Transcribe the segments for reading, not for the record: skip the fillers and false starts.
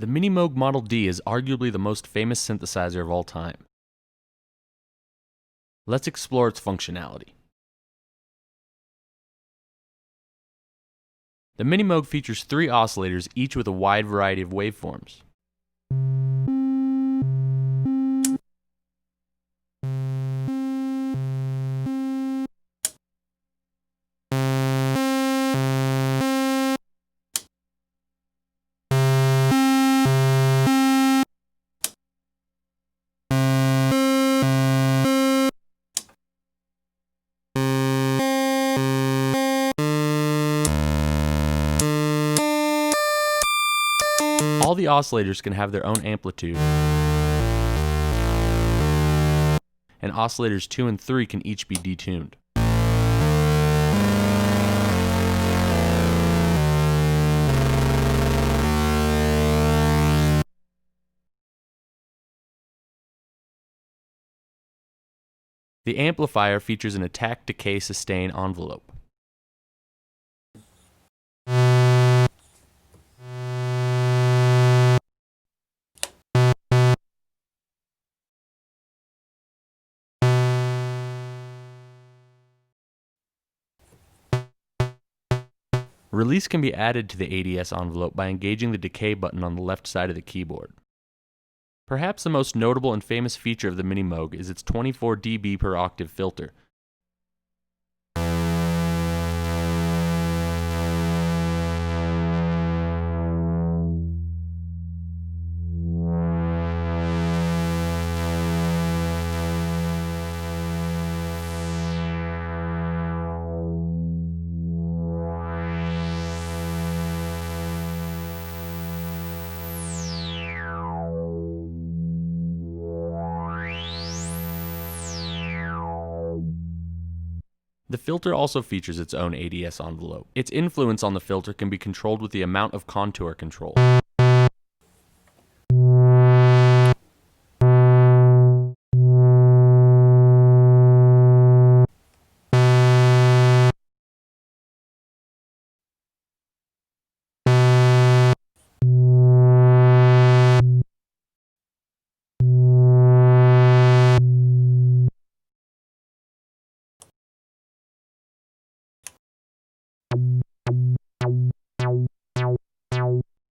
The MiniMoog Model D is arguably the most famous synthesizer of all time. Let's explore its functionality. The MiniMoog features 3 oscillators, each with a wide variety of waveforms. All the oscillators can have their own amplitude, and oscillators 2 and 3 can each be detuned. The amplifier features an attack, decay, sustain envelope. Release can be added to the ADS envelope by engaging the decay button on the left side of the keyboard. Perhaps the most notable and famous feature of the MiniMoog is its 24 dB per octave filter. The filter also features its own ADS envelope. Its influence on the filter can be controlled with the amount of contour control.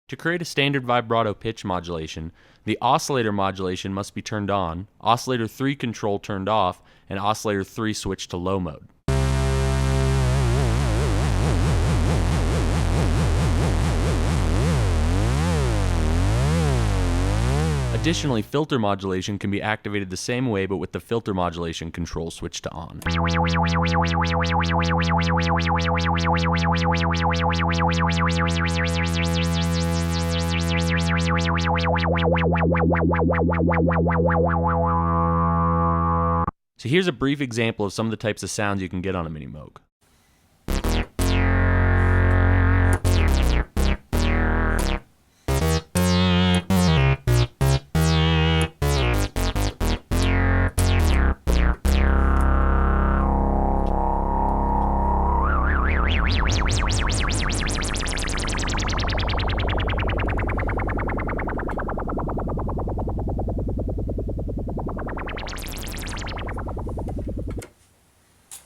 To create a standard vibrato pitch modulation, the oscillator modulation must be turned on, oscillator 3 control turned off, and oscillator 3 switched to low mode. Additionally, filter modulation can be activated the same way, but with the filter modulation control switched to on. So here's a brief example of some of the types of sounds you can get on a MiniMoog.